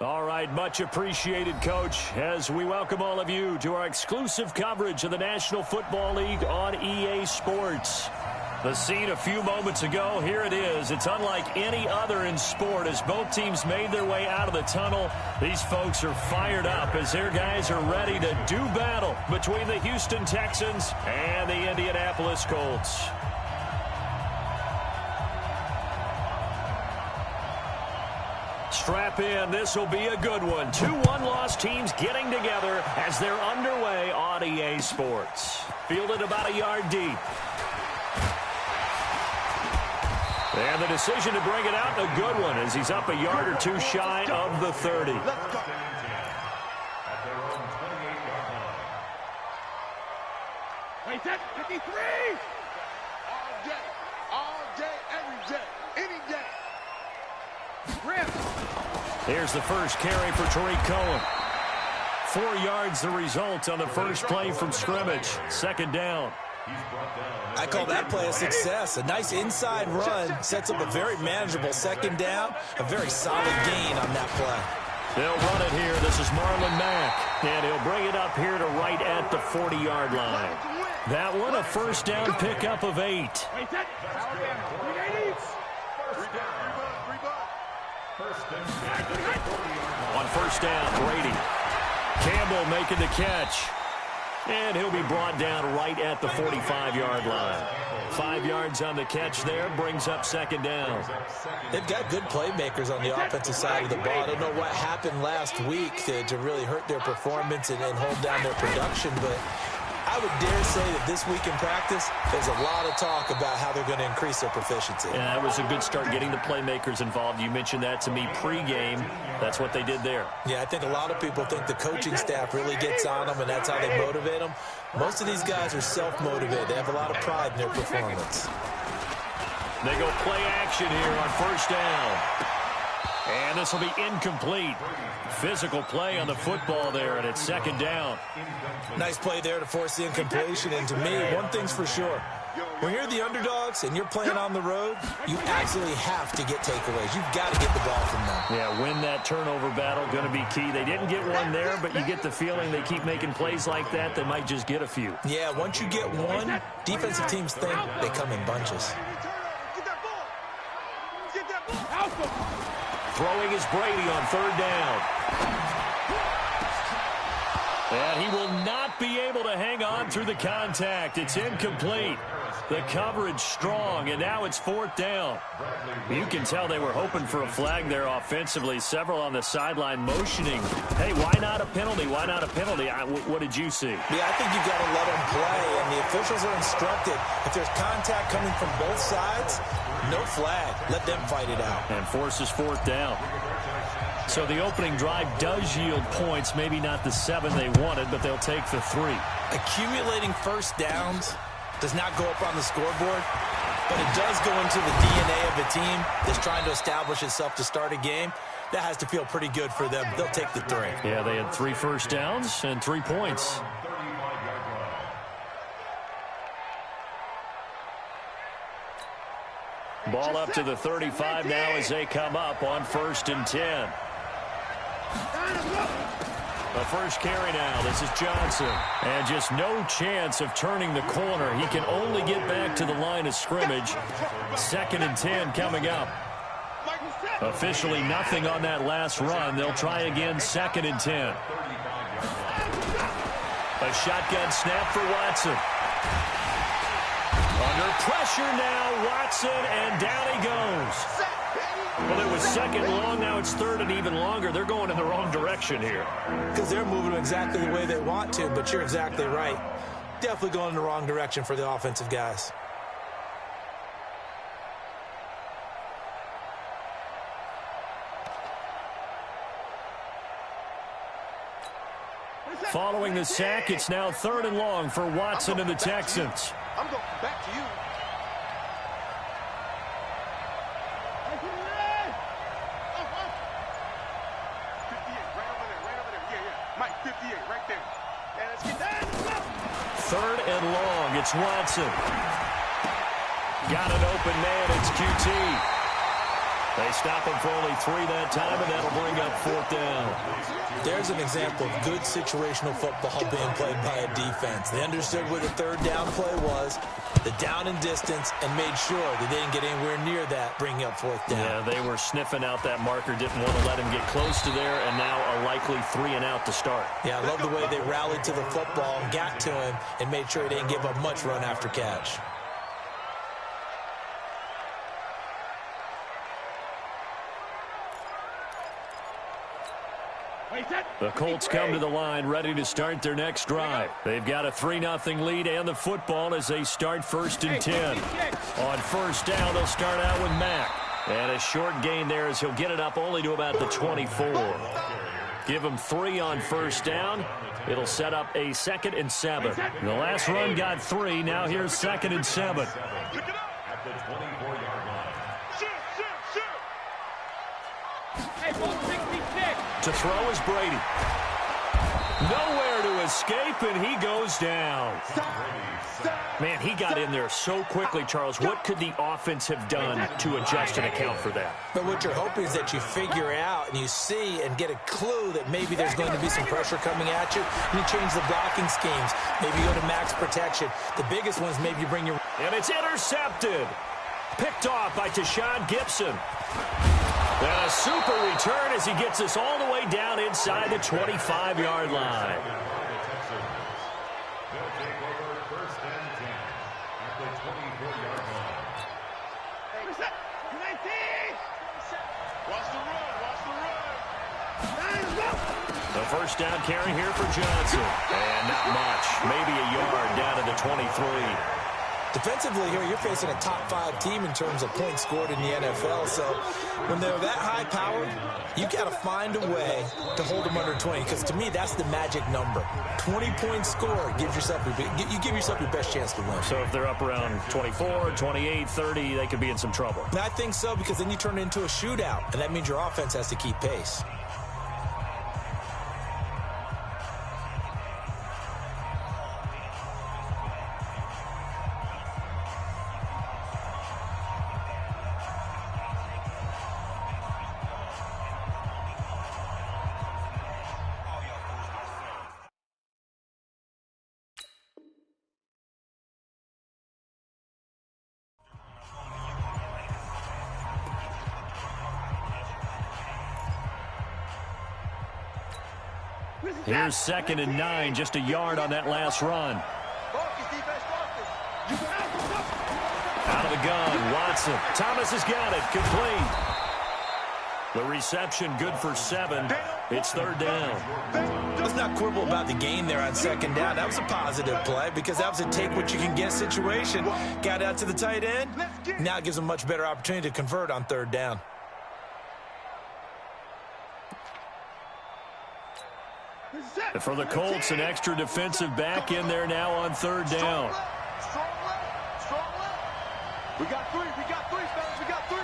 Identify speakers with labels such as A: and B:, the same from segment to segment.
A: All right, much appreciated, Coach, as we welcome all of you to our exclusive coverage of the National Football League on EA Sports. The scene a few moments ago, here it is. It's unlike any other in sport as both teams made their way out of the tunnel. These folks are fired up as their guys are ready to do battle between the Houston Texans and the Indianapolis Colts. Strap in. This will be a good one. Two one-loss teams getting together as they're underway on EA Sports. Fielded about a yard deep. And the decision to bring it out, a good one, as he's up a yard or two shy of the 30.
B: Wait, that's 53! All day, every day, any day.
A: Here's the first carry for Tariq Cohen. 4 yards the result on the first play from scrimmage. Second down.
C: I call that play a success. A nice inside run sets up a very manageable second down. A very solid gain on that play.
A: They'll run it here. This is Marlon Mack. And he'll bring it up here to right at the 40-yard line. That one a first down pickup of 8. On first down, Brady. Campbell making the catch. And he'll be brought down right at the 45-yard line. 5 yards on the catch there, brings up second down.
C: They've got good playmakers on the offensive side of the ball. I don't know what happened last week to really hurt their performance and hold down their production, but I would dare say that this week in practice, there's a lot of talk about how they're going to increase their proficiency.
A: Yeah, that was a good start getting the playmakers involved. You mentioned that to me pregame. That's what they did there.
C: Yeah, I think a lot of people think the coaching staff really gets on them, and that's how they motivate them. Most of these guys are self-motivated. They have a lot of pride in their performance.
A: They go play action here on first down. And this will be incomplete. Physical play on the football there, and it's second down.
C: Nice play there to force the incompletion. And to me, one thing's for sure. When you're the underdogs and you're playing on the road, you absolutely have to get takeaways. You've got to get the ball from them.
A: Yeah, win that turnover battle, going to be key. They didn't get one there, but you get the feeling they keep making plays like that, they might just get a few.
C: Yeah, once you get one, defensive teams think they come in bunches.
A: Throwing is Brady on third down. And he will not be able to hang on through the contact. It's incomplete. The coverage strong, and now it's fourth down. You can tell they were hoping for a flag there offensively. Several on the sideline motioning. Hey, why not a penalty? Why not a penalty? What did you see?
C: Yeah, I think you've got to let them play, and the officials are instructed. If there's contact coming from both sides, no flag. Let them fight it out.
A: And forces fourth down. So the opening drive does yield points, maybe not the 7 they wanted, but they'll take the 3.
C: Accumulating first downs does not go up on the scoreboard, but it does go into the DNA of a team that's trying to establish itself to start a game. That has to feel pretty good for them. They'll take the 3.
A: Yeah, they had 3 first downs and 3 points. Ball up to the 35 now as they come up on 1st and 10. The first carry now. This is Johnson. And just no chance of turning the corner. He can only get back to the line of scrimmage. 2nd and 10 coming up. Officially nothing on that last run. They'll try again 2nd and 10. A shotgun snap for Watson. Under pressure now, Watson, and down he goes. Well, it was 2nd long, now it's 3rd and even longer. They're going in the wrong direction here.
C: Because they're moving exactly the way they want to, but you're exactly right. Definitely going in the wrong direction for the offensive guys.
A: Following the sack, it's now 3rd and long for Watson and the Texans.
B: I'm going back to you. Mike, 58, right there. And let's get that.
A: 3rd and long, it's Watson. Got an open man, it's QT. They stop him for only 3 that time, and that'll bring up 4th down.
C: There's an example of good situational football being played by a defense. They understood where the 3rd down play was, the down and distance, and made sure that they didn't get anywhere near that, bringing up 4th down.
A: Yeah, they were sniffing out that marker, didn't want to let him get close to there, and now a likely 3 and out to start.
C: Yeah, I love the way they rallied to the football and got to him and made sure he didn't give up much run after catch.
A: The Colts come to the line ready to start their next drive. They've got a 3-0 lead and the football as they start 1st and 10. On 1st down, they'll start out with Mack. And a short gain there as he'll get it up only to about the 24. Give him 3 on 1st down. It'll set up a 2nd and 7. The last run got 3. Now here's 2nd and 7. To throw is Brady. Nowhere to escape, and he goes down. Man, he got in there so quickly, Charles. What could the offense have done to adjust and account for that?
C: But what you're hoping is that you figure out and you see and get a clue that maybe there's going to be some pressure coming at you, and you change the blocking schemes. Maybe you go to max protection. The biggest one is maybe you bring your...
A: And it's intercepted. Picked off by Tashawn Gibson. And a super return as he gets us all the way down inside the 25-yard line. The 1st down carry here for Johnson. And not much. Maybe a yard down to the 23.
C: Defensively here, you're facing a top 5 team in terms of points scored in the NFL. So when they're that high powered, you got to find a way to hold them under 20. Because to me, that's the magic number. 20-point score gives yourself you give yourself your best chance to win.
A: So if they're up around 24, 28, 30, they could be in some trouble.
C: And I think so, because then you turn it into a shootout, and that means your offense has to keep pace.
A: Here's 2nd and 9, just a yard on that last run. Out of the gun, Watson. Thomas has got it, complete. The reception good for 7. It's 3rd down.
C: Let's not quibble about the gain there on 2nd down. That was a positive play because that was a take-what-you-can-get situation. Got out to the tight end. Now it gives them a much better opportunity to convert on 3rd down.
A: For the Colts, an extra defensive back in there now on 3rd down.
B: We got 3, fellas, we got 3.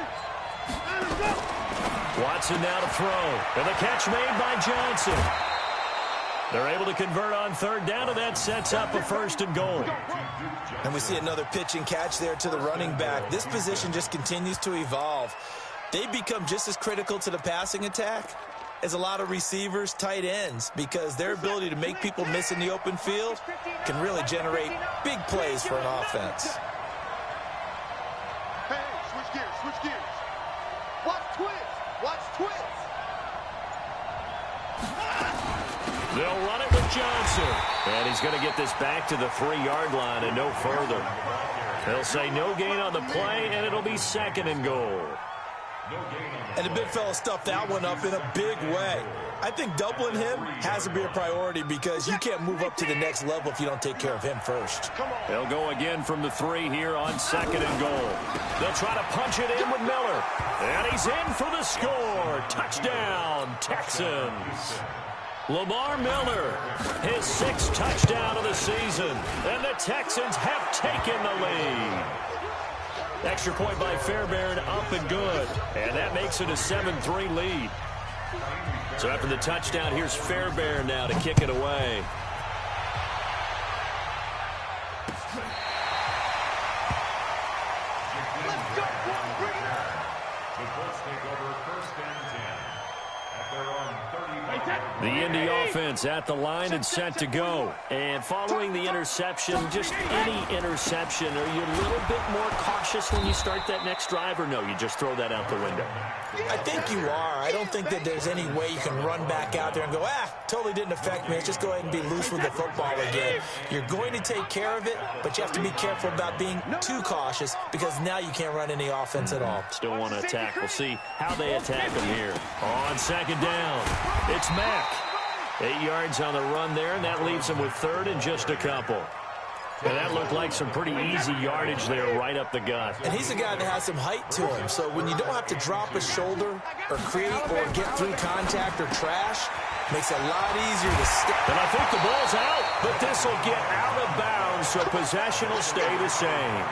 A: Watson now to throw. And the catch made by Johnson. They're able to convert on 3rd down, and that sets up a 1st and goal.
C: And we see another pitch and catch there to the running back. This position just continues to evolve. They become just as critical to the passing attack as a lot of receivers, tight ends, because their ability to make people miss in the open field can really generate big plays for an offense.
B: Hey, switch gears. Watch twins.
A: They'll run it with Johnson. And he's going to get this back to the 3-yard line and no further. They'll say no gain on the play, and it'll be 2nd and goal.
C: And the big fella stuffed that one up in a big way. I think doubling him has to be a priority because you can't move up to the next level if you don't take care of him first.
A: They'll go again from the 3 here on 2nd and goal. They'll try to punch it in with Miller. And he's in for the score. Touchdown, Texans. Lamar Miller, his 6th touchdown of the season. And the Texans have taken the lead. Extra point by Fairbairn, up and good. And that makes it a 7-3 lead. So after the touchdown, here's Fairbairn now to kick it away.
D: The Colts take over first and 10 at their own 35.
A: The Indy offense at the line and set to go. And following the interception, just any interception, are you a little bit more cautious when you start that next drive, or no, you just throw that out the window?
C: I think you are. I don't think that there's any way you can run back out there and go, totally didn't affect me. Let's just go ahead and be loose with the football again. You're going to take care of it, but you have to be careful about being too cautious because now you can't run any offense at all.
A: Still want to attack. We'll see how they attack them here. On second down, it's Mack. 8 yards on the run there, and that leaves him with third and just a couple. And that looked like some pretty easy yardage there right up the gut.
C: And he's a guy that has some height to him, so when you don't have to drop a shoulder or create or get through contact or trash, makes it a lot easier to stick.
A: And I think the ball's out, but this will get out of bounds, so possession will stay the same.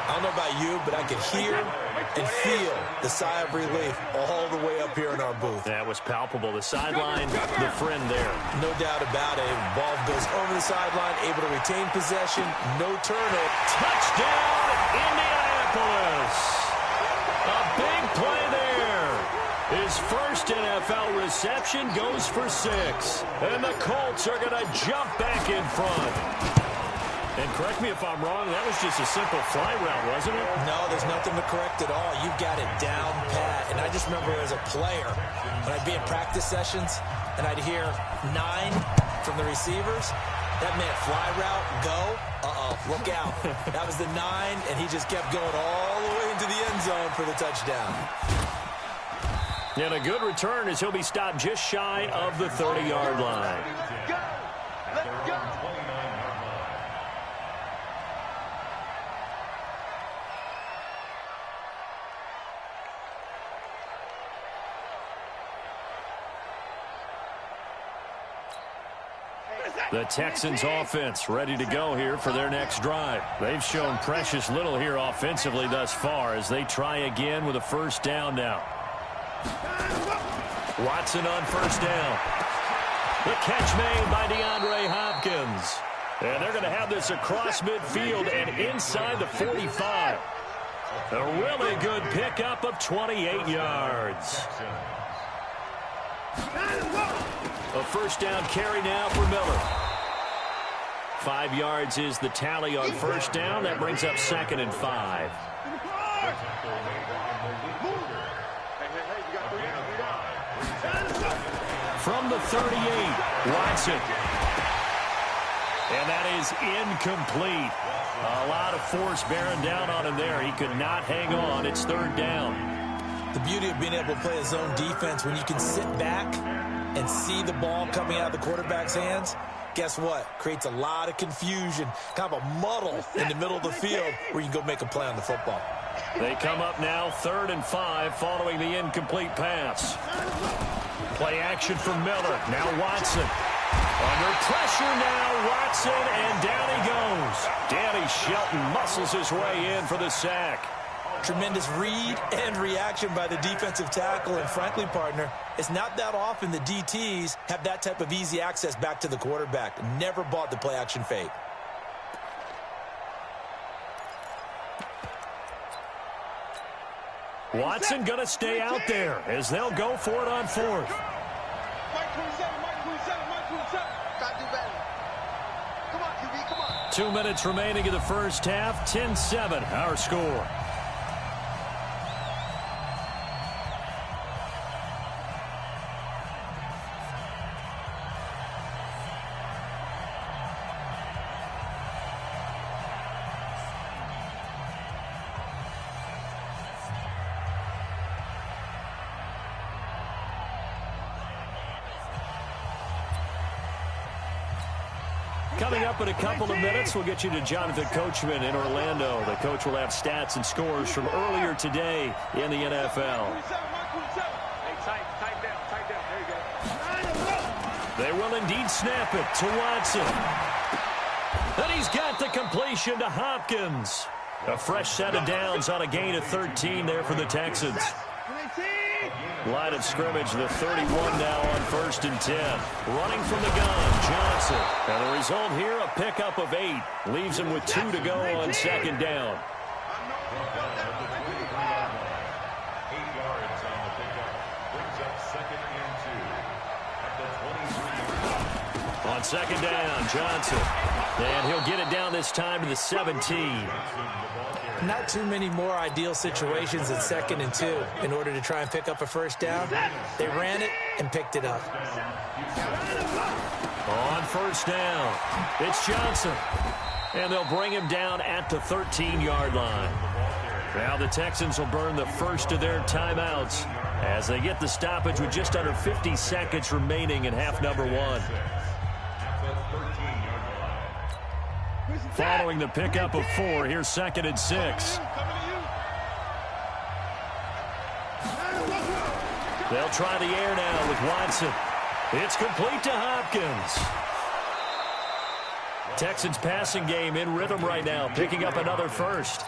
C: I don't know about you, but I could hear and feel the sigh of relief all the way up here in our booth.
A: That was palpable. The sideline, the friend there.
C: No doubt about it. Ball goes over the sideline, able to retain possession, no turnover.
A: Touchdown, Indianapolis. A big play there. His first NFL reception goes for 6. And the Colts are going to jump back in front. And correct me if I'm wrong, that was just a simple fly route, wasn't it?
C: No, there's nothing to correct at all. You've got it down pat. And I just remember as a player, when I'd be in practice sessions, and I'd hear 9 from the receivers, that meant fly route, go, look out. That was the 9, and he just kept going all the way into the end zone for the touchdown.
A: And a good return as he'll be stopped just shy of the 30-yard line.
B: Let's go.
A: The Texans offense ready to go here for their next drive. They've shown precious little here offensively thus far as they try again with a first down now. Watson on first down. The catch made by DeAndre Hopkins. And they're going to have this across midfield and inside the 45. A really good pickup of 28 yards. A first down carry now for Miller. 5 yards is the tally on first down. That brings up 2nd and 5. From the 38, Watson. And that is incomplete. A lot of force bearing down on him there. He could not hang on. It's 3rd down.
C: The beauty of being able to play a zone defense when you can sit back and see the ball coming out of the quarterback's hands, guess what? Creates a lot of confusion, kind of a muddle in the middle of the field where you can go make a play on the football.
A: They come up now 3rd and 5 following the incomplete pass. Play action for Miller. Now Watson. Under pressure now, Watson, and down he goes. Danny Shelton muscles his way in for the sack.
C: Tremendous read and reaction by the defensive tackle, and frankly, partner, it's not that often the DTs have that type of easy access back to the quarterback. Never bought the play action fake.
A: Watson going to stay out there as they'll go for it on 4th.
B: Mike 27, Mike 27, Mike 27. Gotta do better. Come on, QB, come on.
A: 2 minutes remaining in the first half. 10-7, our score. Coming up in a couple of minutes, we'll get you to Jonathan Coachman in Orlando. The coach will have stats and scores from earlier today in the NFL.
B: Hey, tight down. There you go.
A: They will indeed snap it to Watson. And he's got the completion to Hopkins. A fresh set of downs on a gain of 13 there for the Texans. Line of scrimmage, the 31 now on 1st and 10. Running from the gun, Johnson. And the result here, a pickup of 8. Leaves him with 2 to go on 2nd down. On second down, Johnson. And he'll get it down this time to the 17.
C: Not too many more ideal situations at 2nd and 2 in order to try and pick up a first down. They ran it and picked it up.
A: On first down, it's Johnson. And they'll bring him down at the 13-yard line. Now the Texans will burn the first of their timeouts as they get the stoppage with just under 50 seconds remaining in half number 1. Following the pickup of 4, here's 2nd and 6. They'll try the air now with Watson. It's complete to Hopkins. Texans passing game in rhythm right now, picking up another first.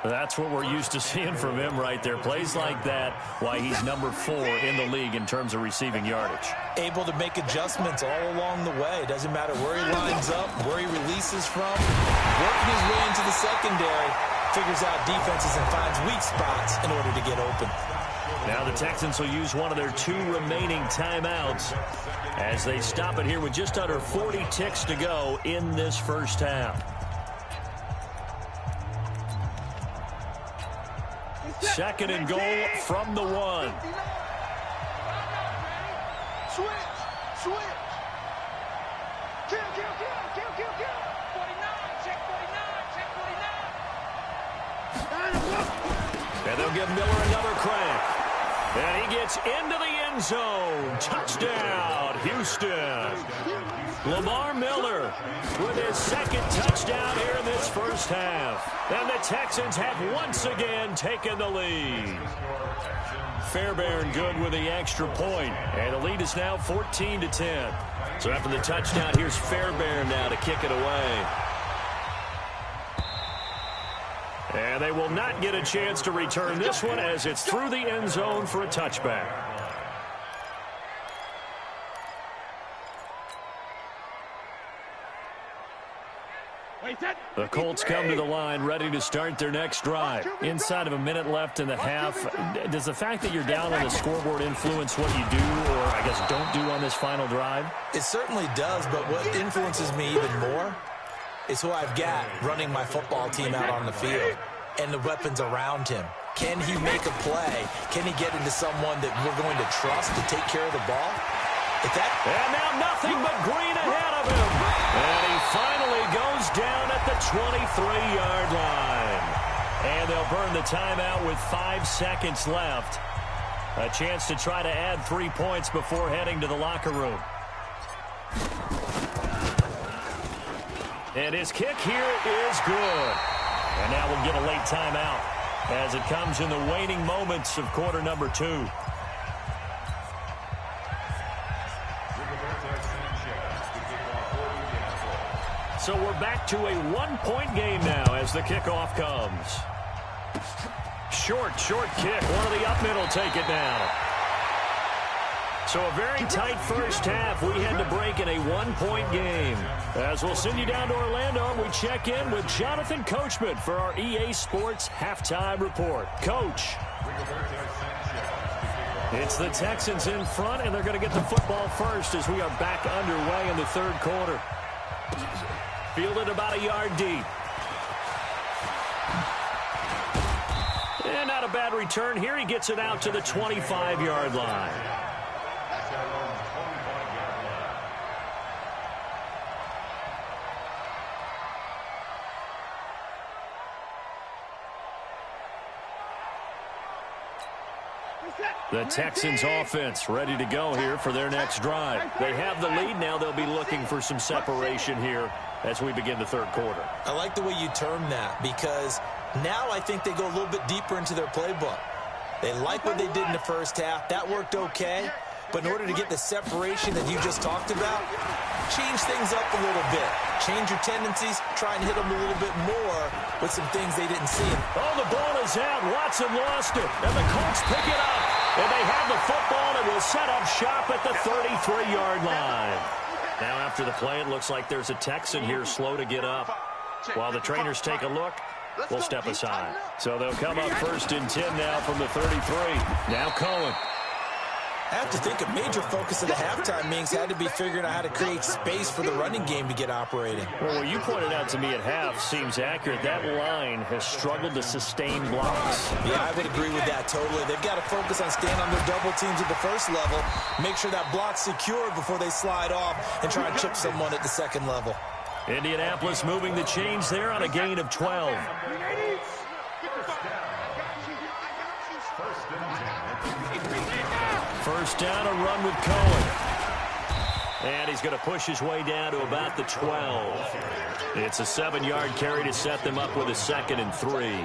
A: That's what we're used to seeing from him right there. Plays like that, why he's number 4 in the league in terms of receiving yardage.
C: Able to make adjustments all along the way. Doesn't matter where he lines up, where he releases from. Working his way into the secondary, figures out defenses and finds weak spots in order to get open.
A: Now the Texans will use one of their 2 remaining timeouts as they stop it here with just under 40 ticks to go in this first half. 2nd and goal from the 1.
B: Switch. Kill. 49, check 49.
A: And they'll give Miller another crack. And he gets into the end zone. Touchdown, Houston. Lamar Miller with his 2nd touchdown here in this first half. And the Texans have once again taken the lead. Fairbairn good with the extra point. And the lead is now 14-10. So after the touchdown, here's Fairbairn now to kick it away. And they will not get a chance to return this one as it's through the end zone for a touchback. The Colts come to the line ready to start their next drive. Inside of a minute left in the half, does the fact that you're down on the scoreboard influence what you do or, I guess, don't do on this final drive?
C: It certainly does, but what influences me even more is who I've got running my football team out on the field and the weapons around him. Can he make a play? Can he get into someone that we're going to trust to take care of the ball?
A: And now nothing but green ahead of him. And he finally goes down at the 23-yard line. And they'll burn the timeout with 5 seconds left. A chance to try to add 3 points before heading to the locker room. And his kick here is good. And now we'll get a late timeout as it comes in the waning moments of quarter number 2. So we're back to a 1-point game now as the kickoff comes. Short kick. One of the up mid will take it now. So a very tight first half. We had to break in a 1-point game. As we'll send you down to Orlando, we check in with Jonathan Coachman for our EA Sports Halftime Report. Coach. It's the Texans in front, and they're going to get the football first as we are back underway in the third quarter. Fielded about a yard deep. And not a bad return here. He gets it out to the 25-yard line. The Texans offense ready to go here for their next drive. They have the lead. Now they'll be looking for some separation here as we begin the third quarter.
C: I like the way you term that because now I think they go a little bit deeper into their playbook. They like what they did in the first half. That worked okay. But in order to get the separation that you just talked about, change things up a little bit. Change your tendencies. Try and hit them a little bit more with some things they didn't see.
A: Oh, the ball is out. Watson lost it. And the Colts pick it up. And they have the football and will set up shop at the 33-yard line. Now after the play, it looks like there's a Texan here slow to get up. While the trainers take a look, we'll step aside. So they'll come up 1st and 10 now from the 33. Now Cohen.
C: I have to think a major focus of the halftime meetings had to be figuring out how to create space for the running game to get operating.
A: Well, what you pointed out to me at half seems accurate. That line has struggled to sustain blocks.
C: Yeah, I would agree with that totally. They've got to focus on staying on their double teams at the first level, make sure that block's secured before they slide off and try and chip someone at the second level.
A: Indianapolis moving the chains there on a gain of 12. First down, a run with Cohen. And he's going to push his way down to about the 12. It's a 7-yard carry to set them up with a 2nd and 3.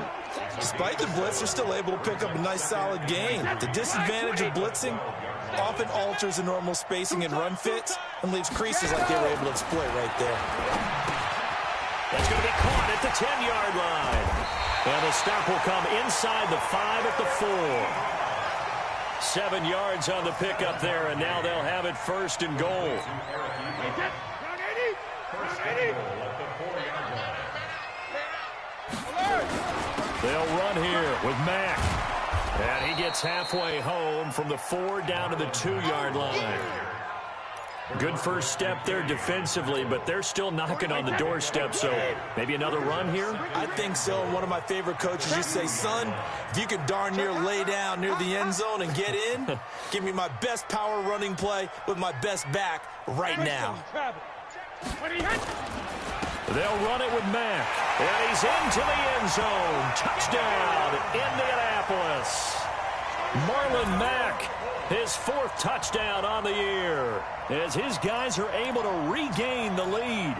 C: Despite the blitz, they're still able to pick up a nice solid gain. The disadvantage of blitzing often alters the normal spacing and run fits and leaves creases like they were able to exploit right there.
A: That's going to be caught at the 10-yard line. And the stop will come inside the 5 at the 4. 7 yards on the pickup there, and now they'll have it 1st and goal. They'll run here with Mack. And he gets halfway home from the 4 down to the 2-yard line. Good first step there defensively, but they're still knocking on the doorstep, so maybe another run here?
C: I think so. One of my favorite coaches used to say, son, if you could darn near lay down near the end zone and get in, give me my best power running play with my best back right now.
A: They'll run it with Mack, and he's into the end zone. Touchdown, Indianapolis. Marlon Mack, his 4th touchdown on the year, as his guys are able to regain the lead.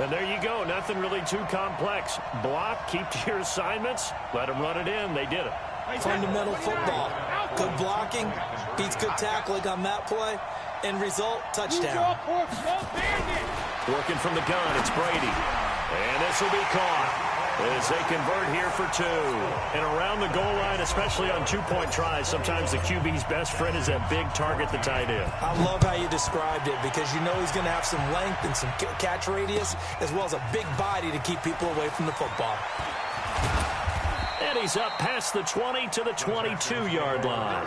A: And there you go, nothing really too complex. Block, keep to your assignments, let them run it in. They did it.
C: Fundamental football. Good blocking, beats good tackling on that play, end result, touchdown.
A: Working from the gun, it's Brady. And this will be caught as they convert here for 2. And around the goal line, especially on 2-point tries, sometimes the QB's best friend is that big target, the tight end.
C: I love how you described it because you know he's going to have some length and some catch radius as well as a big body to keep people away from the football.
A: And he's up past the 20 to the 22-yard line.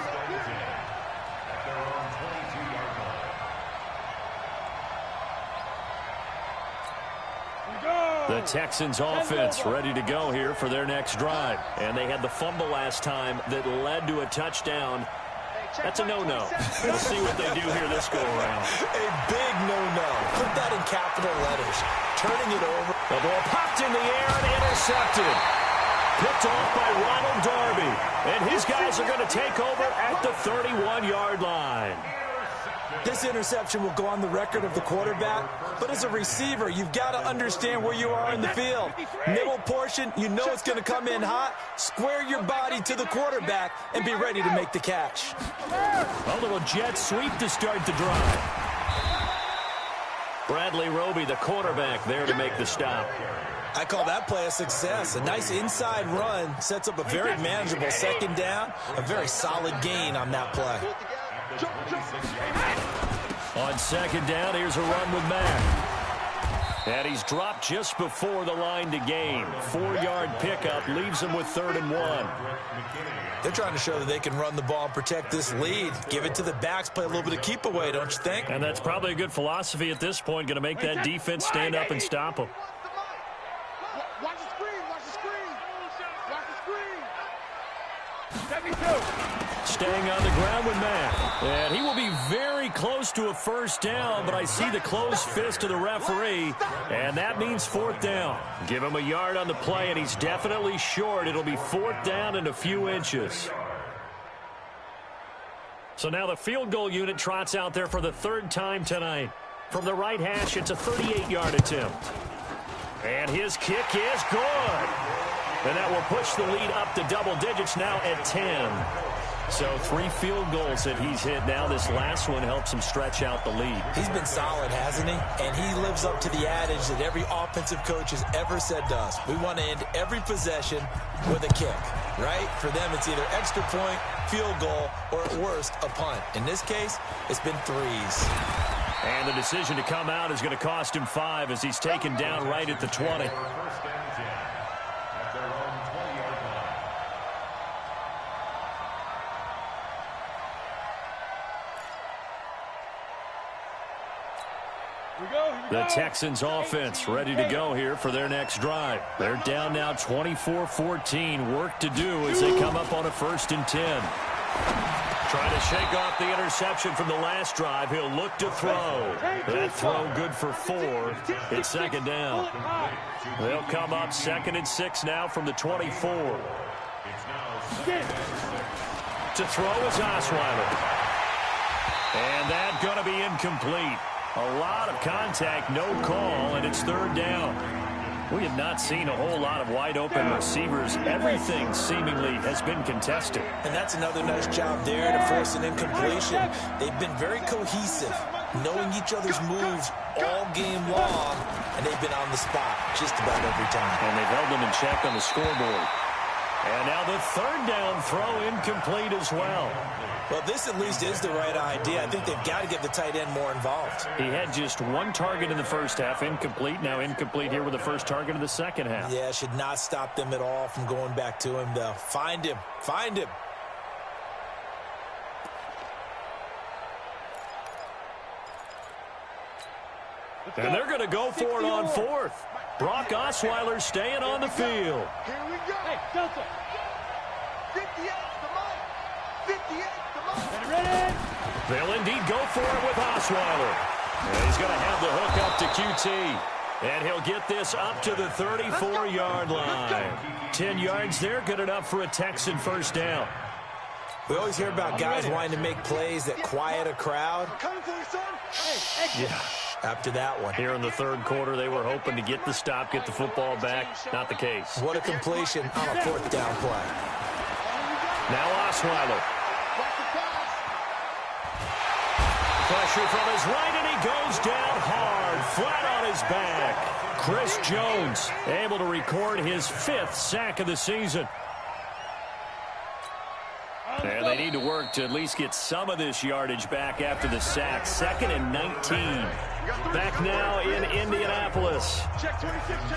A: The Texans offense ready to go here for their next drive. And they had the fumble last time that led to a touchdown. That's a no-no. We'll see what they do here this go-around.
C: A big no-no. Put that in capital letters. Turning it over.
A: The ball popped in the air and intercepted. Picked off by Ronald Darby. And his guys are going to take over at the 31-yard line.
C: This interception will go on the record of the quarterback, but as a receiver, you've got to understand where you are in the field. Middle portion, you know it's going to come in hot. Square your body to the quarterback and be ready to make the catch.
A: A little jet sweep to start the drive. Bradley Roby, the quarterback, there to make the stop.
C: I call that play a success. A nice inside run sets up a very manageable 2nd down, a very solid gain on that play.
A: On 2nd down, here's a run with Mack. And he's dropped just before the line to gain. 4-yard pickup leaves him with 3rd and 1.
C: They're trying to show that they can run the ball and protect this lead. Give it to the backs, play a little bit of keep away, don't you think?
A: And that's probably a good philosophy at this point, going to make that defense stand up and stop them.
B: Watch the screen, watch the screen. Watch the screen. 72.
A: Staying on the ground with Mack. And he will be very close to a 1st down, but I see the closed fist of the referee, and that means 4th down. Give him a yard on the play, and he's definitely short. It'll be 4th down and a few inches. So now the field goal unit trots out there for the 3rd time tonight. From the right hash, it's a 38-yard attempt. And his kick is good. And that will push the lead up to double digits now at 10. So 3 field goals that he's hit now. This last one helps him stretch out the lead.
C: He's been solid, hasn't he? And he lives up to the adage that every offensive coach has ever said to us. We want to end every possession with a kick, right? For them, it's either extra point, field goal, or at worst, a punt. In this case, it's been 3s.
A: And the decision to come out is going to cost him 5 as he's taken down right at the 20. The Texans offense ready to go here for their next drive. They're down now 24-14. Work to do as they come up on a 1st and 10. Trying to shake off the interception from the last drive. He'll look to throw. That throw good for 4. It's 2nd down. They'll come up 2nd and 6 now from the 24. To throw is Osweiler. And that's going to be incomplete. A lot of contact, no call, and it's 3rd down. We have not seen a whole lot of wide-open receivers. Everything seemingly has been contested.
C: And that's another nice job there to force an incompletion. They've been very cohesive, knowing each other's moves all game long, and they've been on the spot just about every time.
A: And they've held them in check on the scoreboard. And now the 3rd down throw incomplete as well.
C: Well, this at least is the right idea. I think they've got to get the tight end more involved.
A: He had just 1 target in the first half, incomplete. Now incomplete here with the first target of the second half.
C: Yeah, should not stop them at all from going back to him, though. Find him. Find him.
A: And they're going to go for it on 4th. Brock Osweiler staying on the field.
B: Here we go. Hey, Delta. 58, come on. 58, come on.
A: Ready? They'll indeed go for it with Osweiler. And he's going to have the hook up to QT. And he'll get this up to the 34-yard line. 10 yards there, good enough for a Texan 1st down.
C: We always hear about guys wanting to make plays that quiet a crowd.
A: Yeah.
C: After that one.
A: Here in the 3rd quarter, they were hoping to get the stop, get the football back. Not the case.
C: What a completion on a 4th down play.
A: Now Osweiler. Pressure from his right, and he goes down hard, flat on his back. Chris Jones able to record his 5th sack of the season. And they need to work to at least get some of this yardage back after the sack. 2nd and 19. Back now in Indianapolis.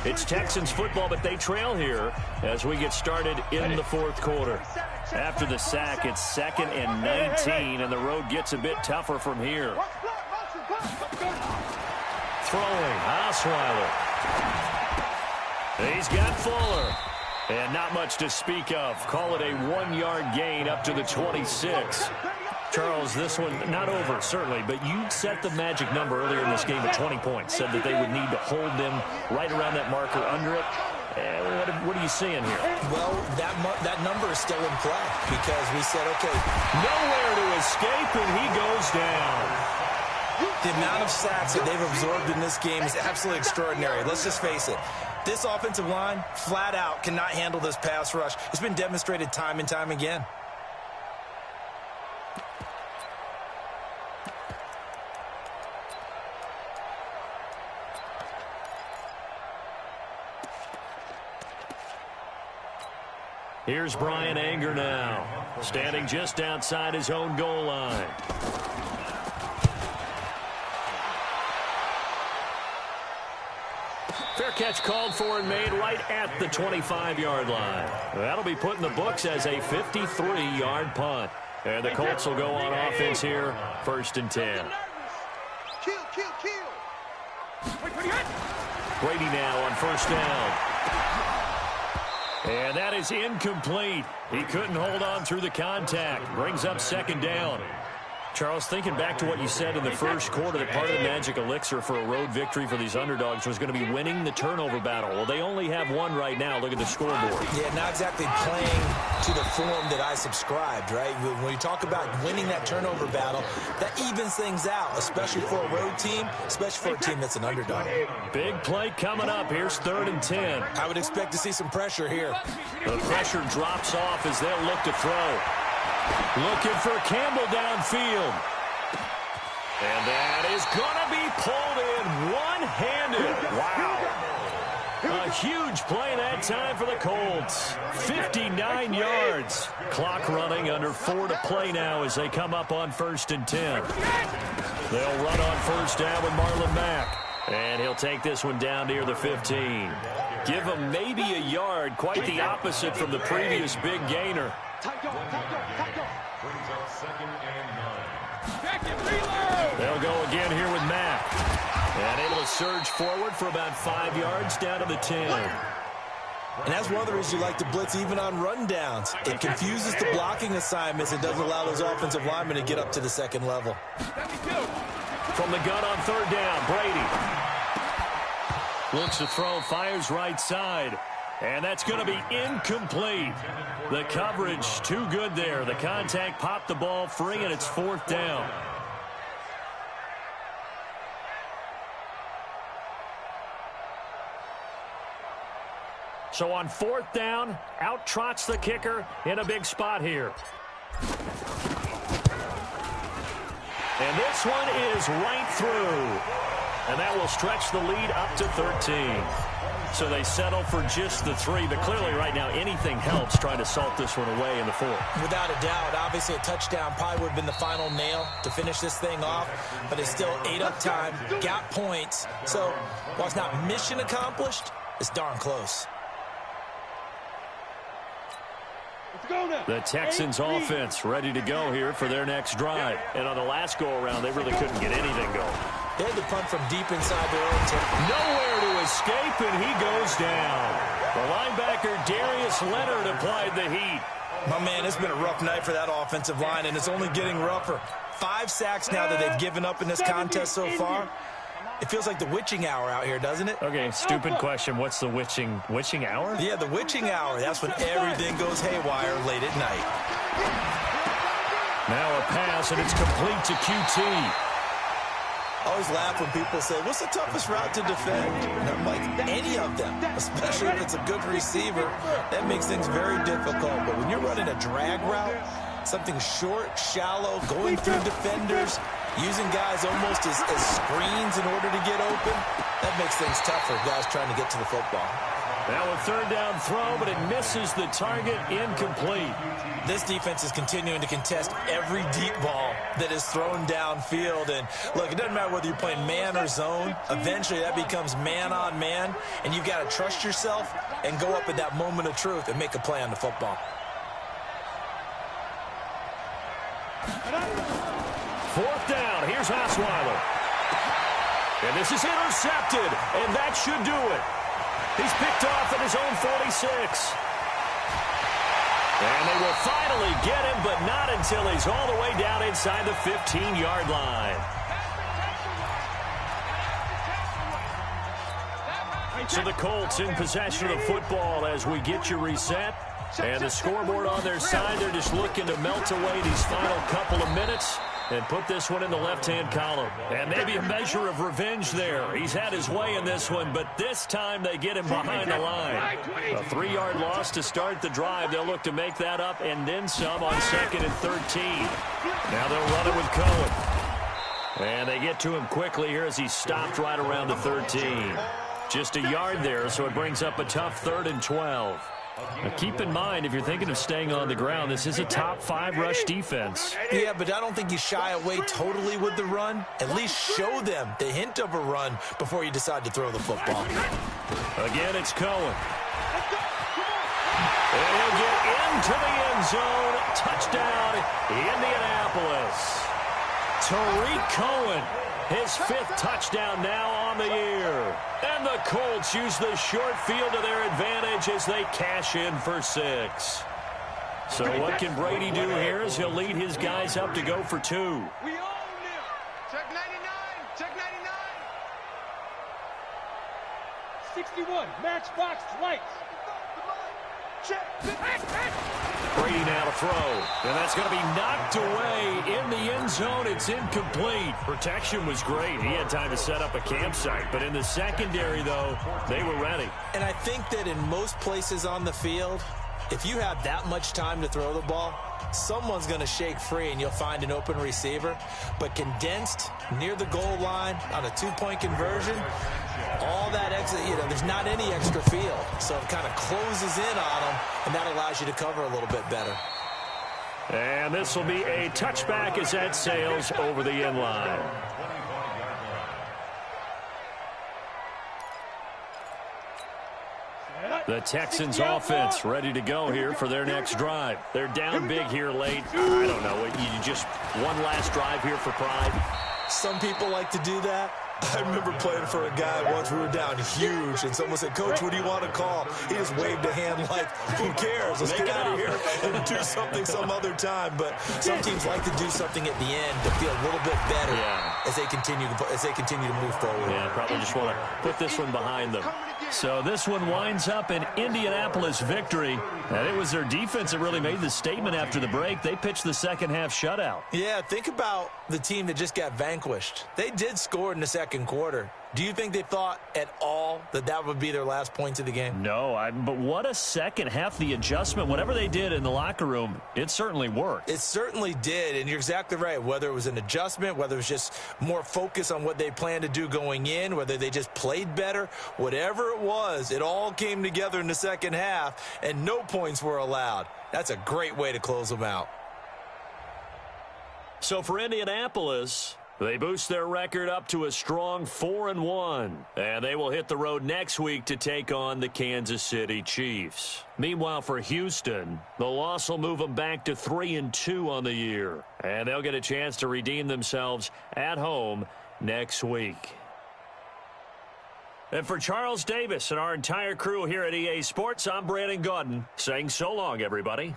A: It's Texans football, but they trail here as we get started in the 4th quarter. After the sack, it's 2nd and 19, and the road gets a bit tougher from here. Throwing, Osweiler. He's got Fuller. And not much to speak of. Call it a 1-yard gain up to the 26. Charles, this one not over, certainly, but you set the magic number earlier in this game at 20 points. Said that they would need to hold them right around that marker under it. What are you seeing here?
C: Well, that number is still in play because we said, okay.
A: Nowhere to escape, and he goes down.
C: The amount of sacks that they've absorbed in this game is absolutely extraordinary. Let's just face it. This offensive line, flat out, cannot handle this pass rush. It's been demonstrated time and time again.
A: Here's Brian Anger now, standing just outside his own goal line. Fair catch called for and made right at the 25-yard line. That'll be put in the books as a 53-yard punt. And the Colts will go on offense here, 1st and 10.
B: Kill.
A: Brady now on 1st down. And that is incomplete. He couldn't hold on through the contact. Brings up 2nd down. Charles, thinking back to what you said in the 1st quarter, that part of the magic elixir for a road victory for these underdogs was going to be winning the turnover battle. Well, they only have one right now. Look at the scoreboard. Yeah,
C: not exactly playing to the form that I subscribed, right? When you talk about winning that turnover battle, that evens things out, especially for a road team, especially for a team that's an underdog.
A: Big play coming up. Here's 3rd and 10.
C: I would expect to see some pressure here.
A: The pressure drops off as they'll look to throw. Looking for Campbell downfield. And that is going to be pulled in one-handed. Wow. A huge play that time for the Colts. 59 yards. Clock running, under 4 to play now as they come up on 1st and 10. They'll run on 1st down with Marlon Mack. And he'll take this one down near the 15. Give him maybe a yard. Quite the opposite from the previous big gainer.
D: Brings up 2nd and 9.
A: They'll go again here with Mack. And able to surge forward for about 5 yards down to the 10.
C: And that's one of the reasons you like to blitz even on rundowns. It confuses the blocking assignments. It doesn't allow those offensive linemen to get up to the second level.
A: From the gun on third down, Brady. Looks to throw, fires right side. And that's going to be incomplete. The coverage too good there. The contact popped the ball free, and it's fourth down. So on fourth down, out trots the kicker in a big spot here. And this one is right through. And that will stretch the lead up to 13. So they settle for just the 3. But clearly right now anything helps trying to salt this one away in the 4th.
C: Without a doubt. Obviously a touchdown probably would have been the final nail to finish this thing off. But it's still ate up time. Got points. So while it's not mission accomplished, it's darn close.
A: The Texans offense ready to go here for their next drive. And on the last go-around, they really couldn't get anything going.
C: They had to punt from deep inside their own territory.
A: Nowhere to escape, and he goes down. The linebacker, Darius Leonard, applied the heat.
C: My man, it's been a rough night for that offensive line, and it's only getting rougher. 5 sacks now that they've given up in this contest so far. It feels like the witching hour out here, doesn't it?
A: Okay, stupid question. What's the witching hour?
C: Yeah, the witching hour. That's when everything goes haywire late at night.
A: Now a pass, and it's complete to QT.
C: I always laugh when people say, what's the toughest route to defend? And I'm like, any of them, especially if it's a good receiver. That makes things very difficult. But when you're running a drag route, something short, shallow, going through defenders, using guys almost as screens in order to get open, that makes things tough for guys trying to get to the football.
A: Now a third down throw, but it misses the target, incomplete.
C: This defense is continuing to contest every deep ball that is thrown downfield. And look, it doesn't matter whether you're playing man or zone. Eventually that becomes man on man, and you've got to trust yourself and go up at that moment of truth and make a play on the football.
A: Fourth down, here's Osweiler. And this is intercepted, and that should do it. He's picked off at his own 46. And they will finally get him, but not until he's all the way down inside the 15-yard line. So the Colts in possession of the football as we get you reset. And the scoreboard on their side, they're just looking to melt away these final couple of minutes and put this one in the left-hand column. And maybe a measure of revenge there. He's had his way in this one, but this time they get him behind the line. A 3-yard loss to start the drive. They'll look to make that up and then some on 2nd and 13. Now they'll run it with Cohen. And they get to him quickly here as he's stopped right around the 13. Just a yard there, so it brings up a tough 3rd and 12. Now keep in mind, if you're thinking of staying on the ground, this is a top 5 rush defense.
C: Yeah, but I don't think you shy away totally with the run. At least show them the hint of a run before you decide to throw the football.
A: Again, it's Cohen. And he'll get into the end zone. Touchdown, Indianapolis. Tariq Cohen, his 5th touchdown now on the year. And the Colts use the short field to their advantage as they cash in for 6. So what can Brady do here as he'll lead his guys up to go for 2?
B: We own them. Check 99. Check 99.
E: 61. Matchbox lights.
A: Brady now to throw. And that's going to be knocked away in the end zone. It's incomplete. Protection was great. He had time to set up a campsite. But in the secondary, though, they were ready.
C: And I think that in most places on the field, if you have that much time to throw the ball, someone's going to shake free and you'll find an open receiver. But condensed near the goal line on a 2-point conversion, all that extra, there's not any extra field. So it kind of closes in on them, and that allows you to cover a little bit better.
A: And this will be a touchback as that sails over the end line. The Texans offense ready to go here for their next drive. They're down big here late. I don't know. You just one last drive here for pride.
C: Some people like to do that. I remember playing for a guy once. We were down huge, and someone said, "Coach, what do you want to call?" He just waved a hand like, "Who cares? Let's get out of here and do something some other time." But some teams like to do something at the end to feel a little bit better as they continue to move forward.
A: Yeah, probably just want to put this one behind them. So this one winds up an Indianapolis victory. And it was their defense that really made the statement after the break. They pitched the second-half shutout.
C: Yeah, think about the team that just got vanquished. They did score in the second quarter. Do you think they thought at all that that would be their last points of the game?
A: No, but what a second half. The adjustment, whatever they did in the locker room, it certainly worked.
C: It certainly did, and you're exactly right. Whether it was an adjustment, whether it was just more focus on what they planned to do going in, whether they just played better, whatever it was, it all came together in the second half, and no points were allowed. That's a great way to close them out.
A: So for Indianapolis, they boost their record up to a strong 4-1, and they will hit the road next week to take on the Kansas City Chiefs. Meanwhile, for Houston, the loss will move them back to 3-2 on the year, and they'll get a chance to redeem themselves at home next week. And for Charles Davis and our entire crew here at EA Sports, I'm Brandon Gaudin saying so long, everybody.